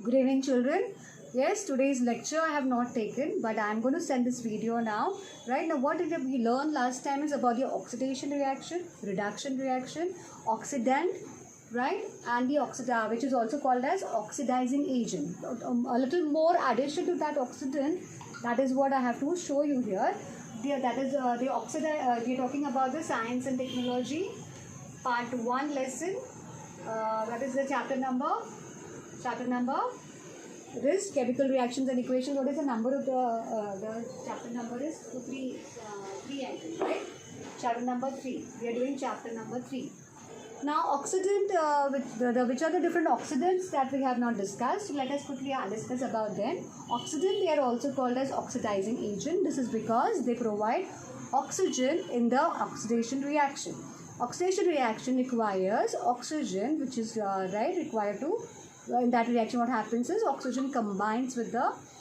Good evening, children. Yes, today's lecture I have not taken, but I am going to send this video now. Right now, what did we learn last time is about the oxidation reaction, reduction reaction, oxidant, right, and the which is also called as oxidizing agent. A little more addition to that oxidant. That is what I have to show you here. That is we are talking about the science and technology, part 1 lesson. That is the chapter number. This chemical reactions and equations. What is the number of the chapter number is 3 I think, right? Chapter number 3. We are doing chapter number 3. Now, oxidant, which are the different oxidants that we have not discussed. So let us quickly discuss about them. Oxidant, they are also called as oxidizing agent. This is because they provide oxygen in the oxidation reaction. Oxidation reaction requires oxygen, which is required to. In that reaction, what happens is oxygen combines with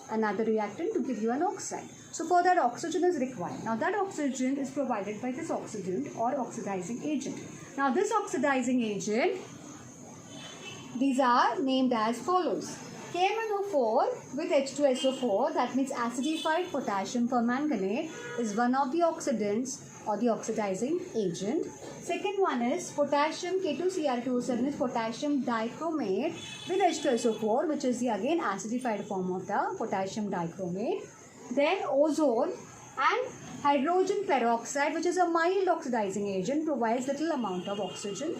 another reactant to give you an oxide. So for that, oxygen is required. Now that oxygen is provided by this oxidant or oxidizing agent. Now this oxidizing agent, these are named as follows. KMnO4 with H2SO4, that means acidified potassium permanganate, is one of the oxidants or the oxidizing agent. Second one is potassium K2Cr2O7 is potassium dichromate with H2SO4, which is the again acidified form of the potassium dichromate. Then ozone and hydrogen peroxide, which is a mild oxidizing agent, provides little amount of oxygen,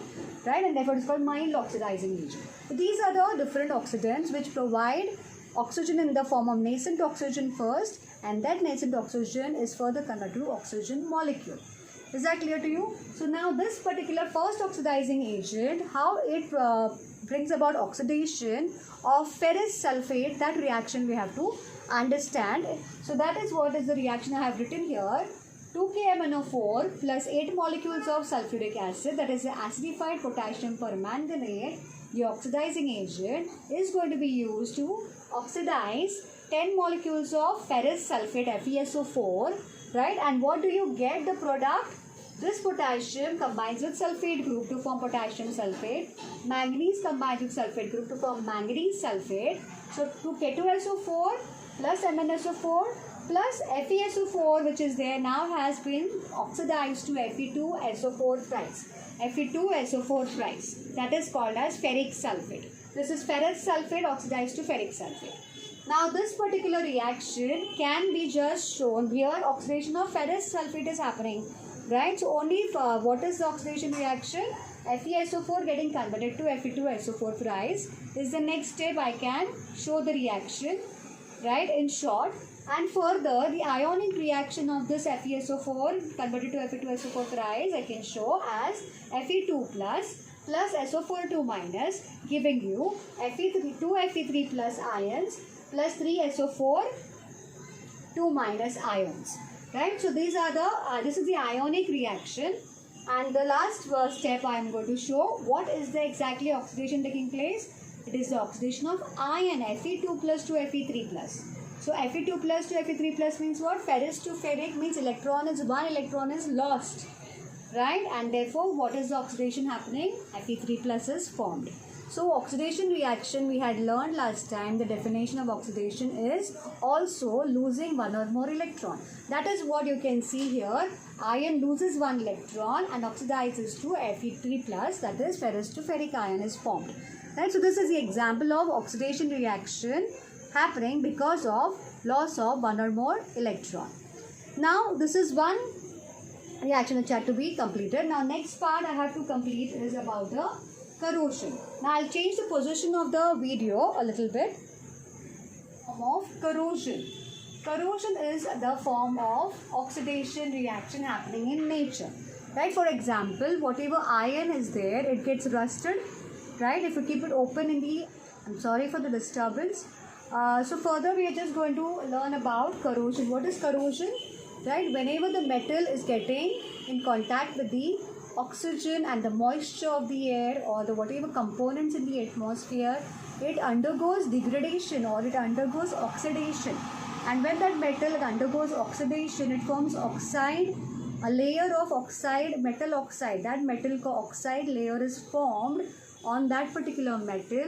right, and therefore it is called mild oxidizing agent. So these are the different oxidants which provide oxygen in the form of nascent oxygen first, and that nascent oxygen is further converted to oxygen molecule. Is that clear to you? So now this particular first oxidizing agent, how it brings about oxidation of ferrous sulfate, that reaction we have to understand. So that is what is the reaction I have written here. 2KMnO4 plus 8 molecules of sulfuric acid, that is the acidified potassium permanganate, the oxidizing agent, is going to be used to oxidize 10 molecules of ferrous sulfate FeSO4, right? And what do you get the product? This potassium combines with sulfate group to form potassium sulfate. Manganese combines with sulfate group to form manganese sulfate. So K2SO4 plus MnSO4 plus FeSO4, which is there, now has been oxidized to Fe2SO4 thrice. Fe2SO4 thrice. That is called as ferric sulfate. This is ferrous sulfate oxidized to ferric sulfate. Now this particular reaction can be just shown here. Oxidation of ferrous sulfate is happening, right? So only what is the oxidation reaction? FeSO4 getting converted to Fe2SO4 thrice is the next step. I can show the reaction, right, in short. And further, the ionic reaction of this FeSO4 converted to Fe2SO4 thrice I can show as Fe2 plus SO4 2 minus, giving you Fe3 2 Fe3 plus ions plus 3 SO4 2 minus ions, right? So these are the this is the ionic reaction. And the last step I am going to show what is the exactly oxidation taking place. It is the oxidation of ion, Fe2 plus to Fe3 plus. So Fe2 plus to Fe3 plus means what? Ferrous to ferric means one electron is lost, right? And therefore what is the oxidation happening? Fe3 plus is formed. So oxidation reaction we had learned last time, the definition of oxidation is also losing one or more electron. That is what you can see here. Ion loses one electron and oxidizes to Fe3 plus, that is ferrous to ferric ion is formed. Right? So this is the example of oxidation reaction happening because of loss of one or more electron. Now this is one reaction which had to be completed. Now next part I have to complete is about the corrosion. Now I'll change the position of the video a little bit. Of corrosion. Corrosion is the form of oxidation reaction happening in nature. Right? For example, whatever iron is there, it gets rusted. Right? If you keep it open in the, I'm sorry for the disturbance. So further we are just going to learn about corrosion. What is corrosion? Right? Whenever the metal is getting in contact with the oxygen and the moisture of the air or the whatever components in the atmosphere, it undergoes degradation or it undergoes oxidation. And when that metal undergoes oxidation, it forms oxide, a layer of oxide, metal oxide. That metal oxide layer is formed on that particular metal,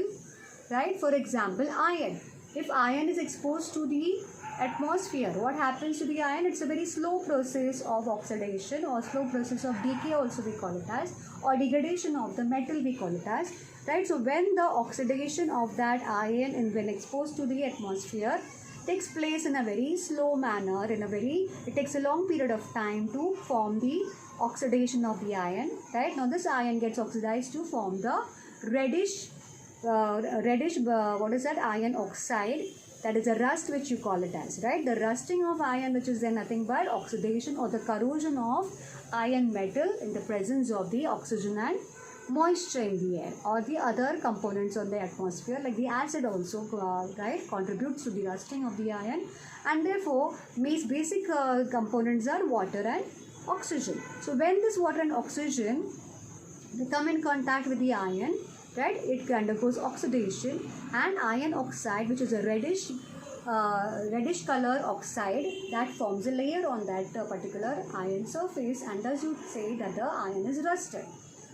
right? For example, iron. If iron is exposed to the atmosphere, what happens to the iron? It's a very slow process of oxidation or slow process of decay also we call it as, or degradation of the metal we call it as, right? So when the oxidation of that iron and when exposed to the atmosphere takes place in a very slow manner, it takes a long period of time to form the oxidation of the iron, right? Now this iron gets oxidized to form the reddish what is that, iron oxide. That is a rust which you call it as, right? The rusting of iron, which is then nothing but oxidation or the corrosion of iron metal in the presence of the oxygen and moisture in the air, or the other components of the atmosphere like the acid also right, contributes to the rusting of the iron, and therefore basic components are water and oxygen. So when this water and oxygen they come in contact with the iron, right, it undergoes oxidation, and iron oxide, which is a reddish color oxide, that forms a layer on that particular iron surface, and thus you say that the iron is rusted.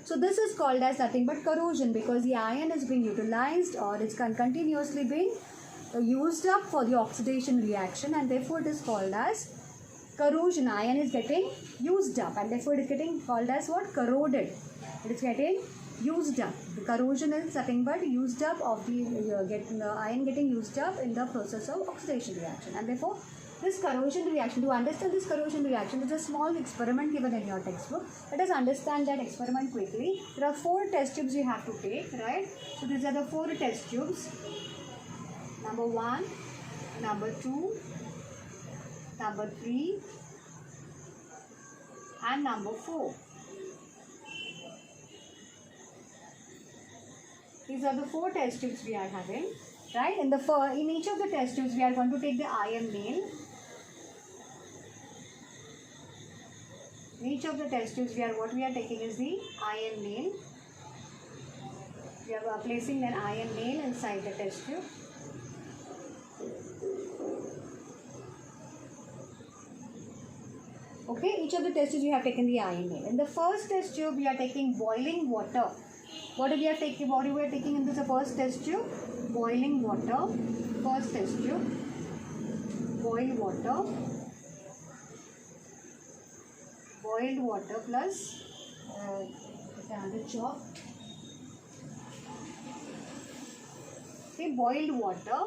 So this is called as nothing but corrosion, because the iron is being utilized or it's continuously being used up for the oxidation reaction, and therefore it is called as corrosion. Iron is getting used up, and therefore it is getting called as what? Corroded. It is getting used up. The corrosion is nothing but used up of the iron getting used up in the process of oxidation reaction, and therefore this corrosion reaction, to understand this corrosion reaction, there is a small experiment given in your textbook. Let us understand that experiment quickly. There are 4 test tubes you have to take, right? So these are the 4 test tubes. Number 1, number 2, number 3, and number 4. These are the 4 test tubes we are having, right? In each of the test tubes, we are going to take the iron nail. In each of the test tubes, what we are taking is the iron nail. We are placing an iron nail inside the test tube. Okay, each of the test tubes we have taken the iron nail. In the first test tube, we are taking boiling water. What we are taking in this first test tube? Boiling water. First test tube. Boiled water. Boiled water plus another chalk. Okay, boiled water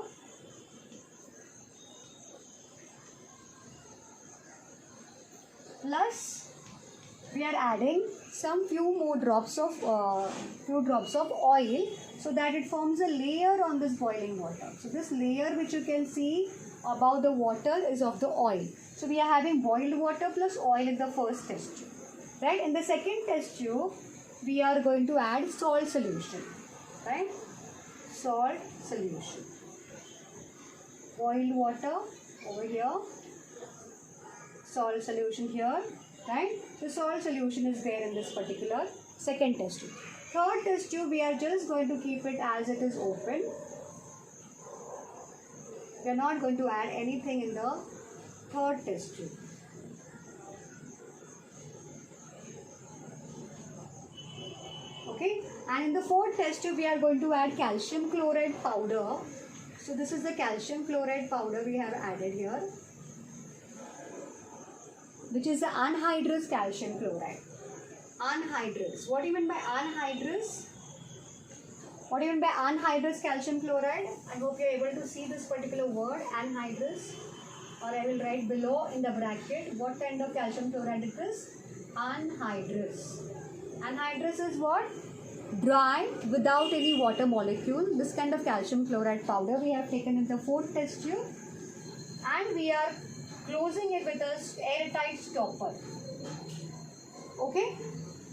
plus we are adding some few drops of oil, so that it forms a layer on this boiling water. So this layer which you can see above the water is of the oil. So we are having boiled water plus oil in the first test tube, right? In the second test tube, we are going to add salt solution, right? Salt solution. Boiled water over here, salt solution here, right? The salt solution is there in this particular second test tube. Third test tube, we are just going to keep it as it is open. We are not going to add anything in the third test tube. Okay, and in the fourth test tube, we are going to add calcium chloride powder. So this is the calcium chloride powder we have added here, which is the anhydrous calcium chloride. Anhydrous. What do you mean by anhydrous? What do you mean by anhydrous calcium chloride? I hope you are able to see this particular word, anhydrous. Or I will write below in the bracket what kind of calcium chloride it is. Anhydrous. Anhydrous is what? Dry, without any water molecule. This kind of calcium chloride powder we have taken in the fourth test tube, and we are closing it with an airtight stopper. Okay.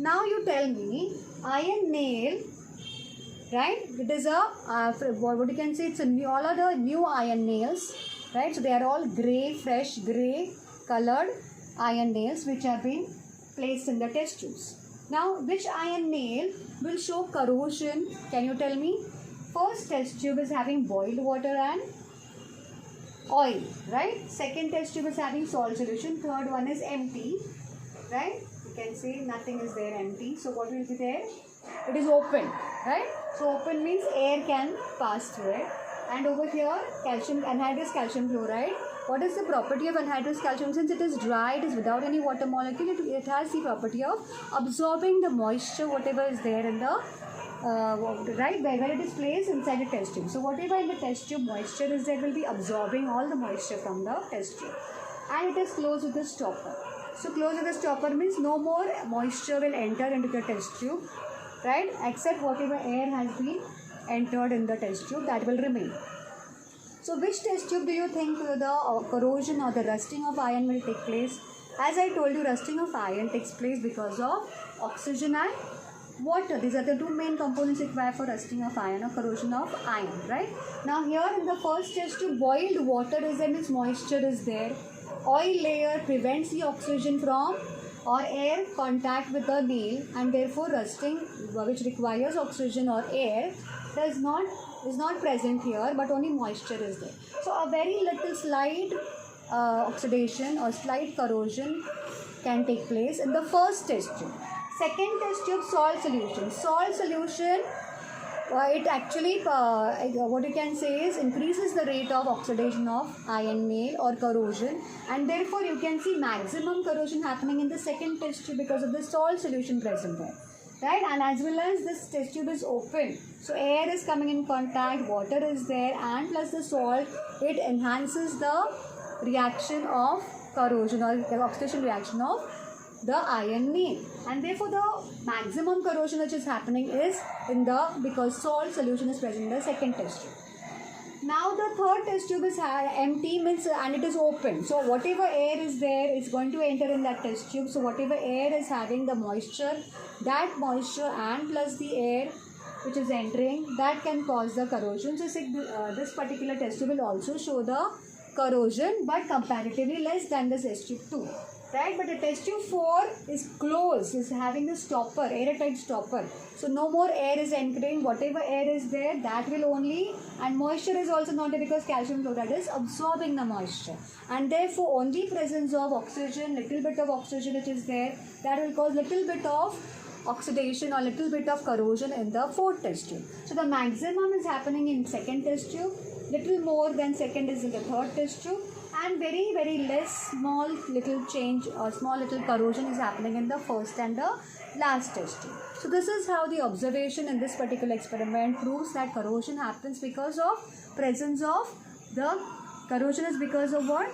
Now you tell me, iron nail, right? It is a what you can say, it's a new, all are the new iron nails, right? So they are all grey, fresh grey colored iron nails which are being placed in the test tubes. Now, which iron nail will show corrosion? Can you tell me? First test tube is having boiled water and oil, right? Second test tube is having salt solution. Third one is empty, right? You can see nothing is there, empty. So what will be there? It is open, right? So open means air can pass through it. And over here, calcium, anhydrous calcium chloride. What is the property of anhydrous calcium? Since it is dry, it is without any water molecule, it has the property of absorbing the moisture, whatever is there in the, right, where it is placed inside the test tube. So whatever in the test tube moisture is there will be absorbing all the moisture from the test tube. And it is closed with a stopper. So closed with a stopper means no more moisture will enter into the test tube, right, except whatever air has been entered in the test tube, that will remain. So which test tube do you think the corrosion or the rusting of iron will take place? As I told you, rusting of iron takes place because of oxygen and water. These are the two main components required for rusting of iron or corrosion of iron, right? Now here in the first test tube, boiled water is there, means moisture is there. Oil layer prevents the oxygen from or air contact with the nail, and therefore rusting, which requires oxygen or air, is not present here, but only moisture is there. So a very little slight oxidation or slight corrosion can take place in the first test tube. Second test tube, salt solution. Salt solution, it actually, what you can say is, increases the rate of oxidation of iron nail or corrosion, and therefore you can see maximum corrosion happening in the second test tube because of the salt solution present there, right? And as well as this test tube is open, so air is coming in contact, water is there, and plus the salt, it enhances the reaction of corrosion or the oxidation reaction of the iron nail, and therefore the maximum corrosion which is happening is in the, because salt solution is present in the second test tube. Now the third test tube is empty, means, and it is open. So whatever air is there is going to enter in that test tube. So whatever air is having the moisture, that moisture and plus the air which is entering, that can cause the corrosion. So this particular test tube will also show the corrosion, but comparatively less than the test tube 2. Right, but the test tube 4 is closed, is having the stopper, airtight stopper. So no more air is entering, whatever air is there, that will only, and moisture is also not there because calcium chloride is absorbing the moisture. And therefore only presence of oxygen, little bit of oxygen which is there, that will cause little bit of oxidation or little bit of corrosion in the fourth test tube. So the maximum is happening in second test tube, little more than second is in the third test tube, and very very less small little change or small little corrosion is happening in the first and the last test tube. So this is how the observation in this particular experiment proves that corrosion happens because of presence of the corrosion is because of what?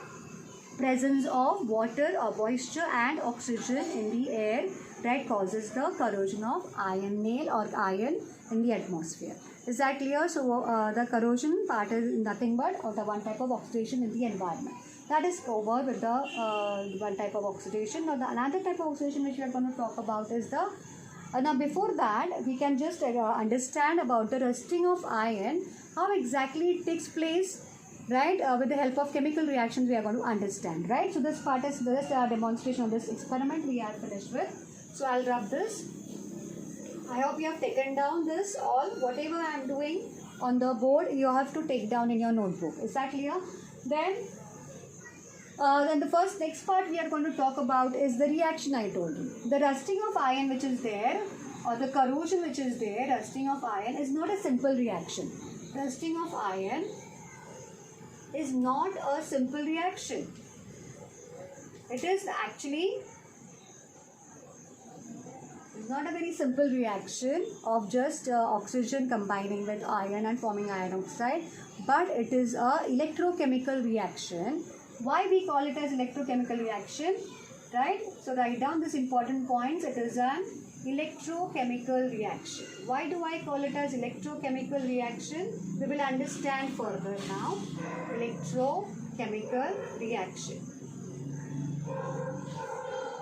Presence of water or moisture and oxygen in the air, that causes the corrosion of iron nail or iron in the atmosphere. Is that clear? So the corrosion part is nothing but the one type of oxidation in the environment. That is over with the one type of oxidation. Now the another type of oxidation which we are going to talk about is the, now before that we can just understand about the rusting of iron, how exactly it takes place, right? With the help of chemical reactions we are going to understand, right? So this part is just a demonstration of this experiment we are finished with. So I'll rub this. I hope you have taken down this all, whatever I am doing on the board you have to take down in your notebook. Is that clear? Then the next part we are going to talk about is the reaction I told you. The rusting of iron which is there, or the corrosion which is there, rusting of iron is not a simple reaction. Rusting of iron is not a simple reaction. It is actually not a very simple reaction of just oxygen combining with iron and forming iron oxide, but it is a electrochemical reaction. Why we call it as electrochemical reaction, right? So write down this important points. It is an electrochemical reaction. Why do I call it as electrochemical reaction? We will understand further now. Electrochemical reaction.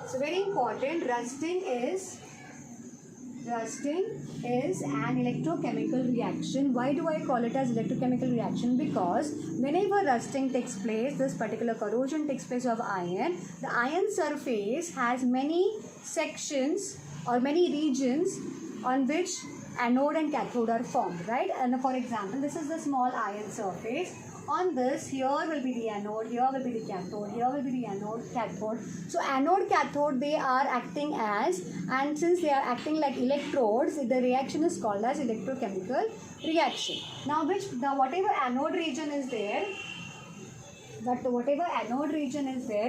So very important, rusting is an electrochemical reaction. Why do I call it as electrochemical reaction? Because whenever rusting takes place, this particular corrosion takes place of iron, the iron surface has many sections or many regions on which anode and cathode are formed, right? And for example, this is the small iron surface. On this, here will be the anode, here will be the cathode, here will be the anode, cathode. So anode, cathode, they are acting as, and since they are acting like electrodes, the reaction is called as electrochemical reaction. Now whatever anode region is there,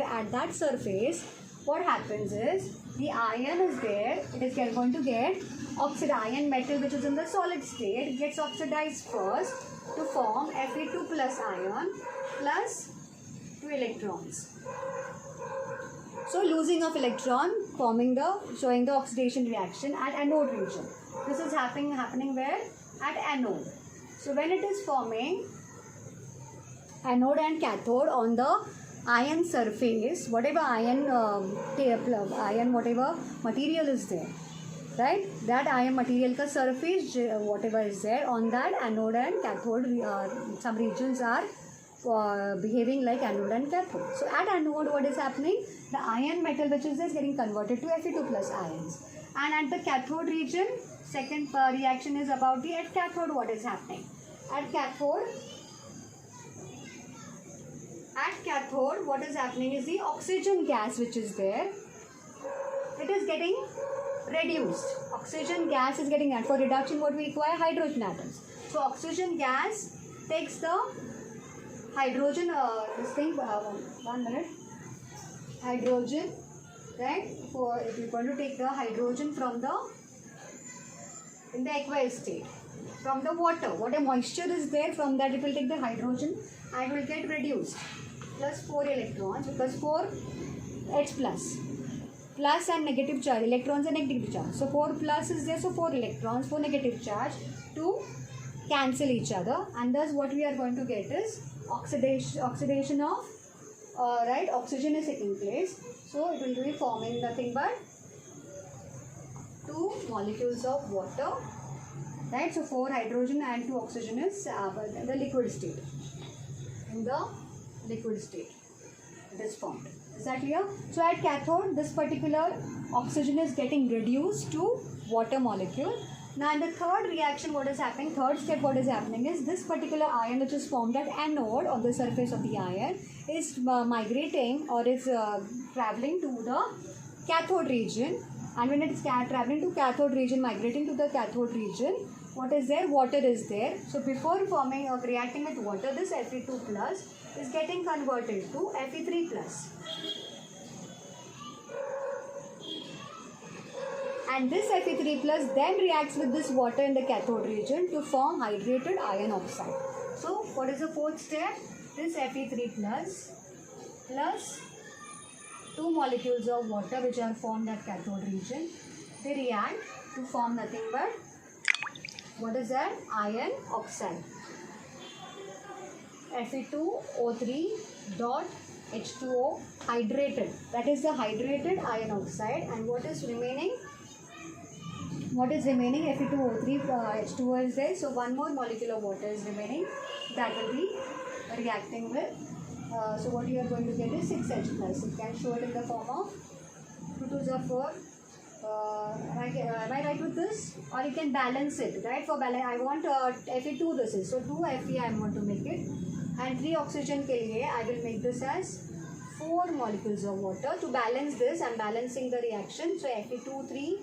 at that surface, what happens is, the iron is there, it is going to get iron metal which is in the solid state, gets oxidized first to form Fe2 plus ion plus 2 electrons. So losing of electron showing the oxidation reaction at anode region. This is happening where? At anode. So when it is forming anode and cathode on the iron surface, whatever whatever material is there, right? That iron material ka surface, whatever is there on that anode and cathode, some regions are behaving like anode and cathode. So at anode, what is happening? The iron metal which is there is getting converted to Fe2 plus ions. And at the cathode region, second reaction is about the at cathode what is happening. At cathode, what is happening is the oxygen gas which is there, it is getting reduced. Oxygen gas is getting, and for reduction what we require? Hydrogen atoms. So oxygen gas takes the hydrogen, hydrogen, right? If you want to take the hydrogen in the aqueous state, from the water, what a moisture is there, from that it will take the hydrogen and will get reduced, plus 4 electrons, because 4 H plus and negative charge, electrons and negative charge. So 4 plus is there, so 4 electrons, 4 negative charge to cancel each other, and thus what we are going to get is oxidation of oxygen is taking place. So it will be forming nothing but 2 molecules of water, right? So 4 hydrogen and 2 oxygen is in the liquid state. In the liquid state, it is formed. Is that clear? So at cathode, this particular oxygen is getting reduced to water molecule. Now in the third reaction, what is happening? Third step, what is happening is this particular ion which is formed at anode on the surface of the iron is migrating or is traveling to the cathode region. And when it is traveling to cathode region, migrating to the cathode region, what is there? Water is there. So before forming or reacting with water, this Fe2 plus is getting converted to Fe3 plus. And this Fe3 plus then reacts with this water in the cathode region to form hydrated iron oxide. So what is the fourth step? This Fe3 plus 2 molecules of water which are formed at cathode region, they react to form nothing but, what is that? Iron oxide. Fe2O3 dot H2O hydrated. That is the hydrated iron oxide. And what is remaining? Fe2O3 H2O is there. So one more molecule of water is remaining. That will be reacting with. So what you are going to get is 6H plus. You can show it in the form of 2 2s are 4. Am I right with this? Or you can balance it, right? For balance, I want Fe2 this is. So 2 Fe I am going to make it. And 3 oxygen ke liye, I will make this as 4 molecules of water. To balance this, I am balancing the reaction. So Fe2, 3,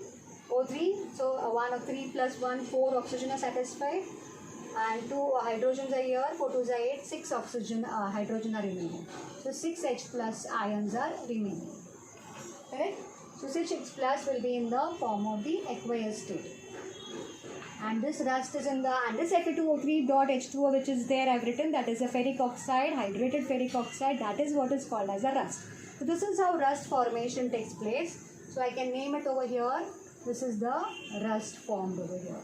O3. So 1 of 3 plus 1, 4 oxygen are satisfied. And 2 hydrogens are here, 4 2s are 8, 6 oxygen hydrogen are remaining. So 6H plus ions are remaining. Correct? So 6H plus will be in the form of the aqueous state. And this rust is in the, and this Fe2O3 dot H2O which is there, I have written, that is a ferric oxide, hydrated ferric oxide, that is what is called as a rust. So this is how rust formation takes place. So I can name it over here. This is the rust formed over here.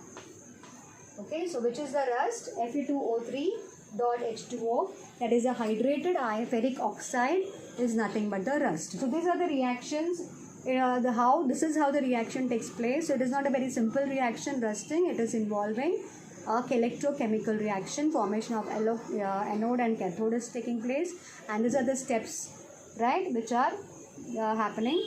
Okay, so which is the rust? Fe2O3 dot H2O, that is a hydrated ferric oxide, is nothing but the rust. So these are the reactions. This is how the reaction takes place. So it is not a very simple reaction, rusting. It is involving a electrochemical reaction. Formation of anode and cathode is taking place, and these are the steps, right, which are happening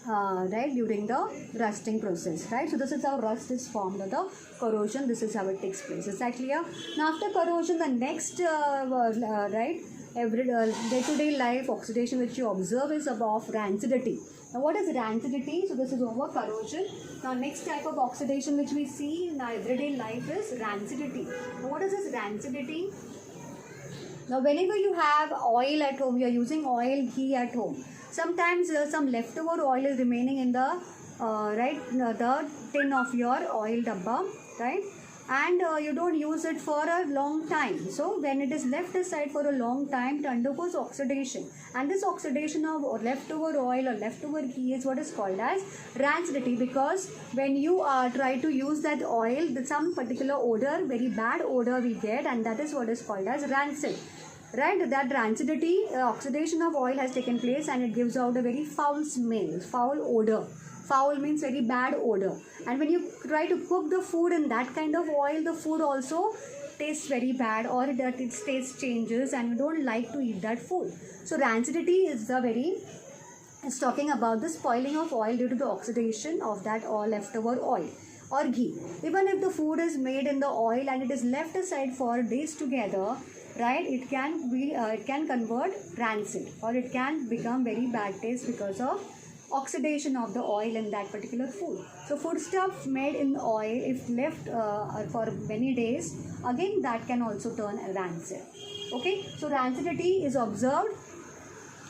right, during the rusting process, right? So this is how rust is formed, or the corrosion. This is how it takes place. Is that clear? Now after corrosion, the next right, every day-to-day life oxidation which you observe is of rancidity. Now what is rancidity? So this is over corrosion. Now next type of oxidation which we see in our everyday life is rancidity. Now what is this rancidity? Now whenever you have oil at home, you are using oil, ghee at home. Sometimes some leftover oil is remaining in the the tin of your oil dabba, right? And you don't use it for a long time. So when it is left aside for a long time, it undergoes oxidation. And this oxidation of leftover oil or leftover ghee is what is called as rancidity, because when you try to use that oil, some particular odor, very bad odor we get, and that is what is called as rancid. Right, that rancidity, oxidation of oil has taken place, and it gives out a very foul smell, foul odor. Foul means very bad odor. And when you try to cook the food in that kind of oil, the food also tastes very bad, or that its taste changes and you don't like to eat that food. So rancidity is it's talking about the spoiling of oil due to the oxidation of that or leftover oil or ghee. Even if the food is made in the oil and it is left aside for days together, right, it can convert rancid, or it can become very bad taste because of oxidation of the oil in that particular food. So foodstuff made in oil, if left for many days, again that can also turn rancid. Okay, so rancidity is observed.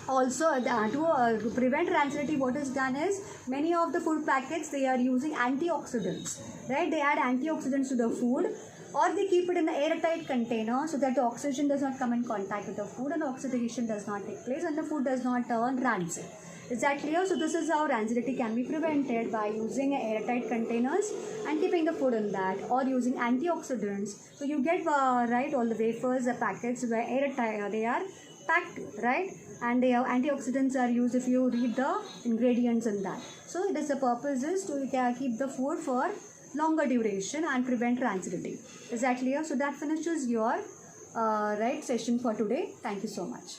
Also to prevent rancidity, what is done is, many of the food packets, they are using antioxidants, right? They add antioxidants to the food, or they keep it in the airtight container so that the oxygen does not come in contact with the food and oxidation does not take place and the food does not turn rancid. Is that clear? So this is how rancidity can be prevented, by using airtight containers and keeping the food in that, or using antioxidants. So you get right, all the wafers, the packets where airtight, they are packed, right? And they have antioxidants are used if you read the ingredients in that. So it is, the purpose is to keep the food for longer duration and prevent rancidity. Is that clear? So that finishes your right session for today. Thank you so much.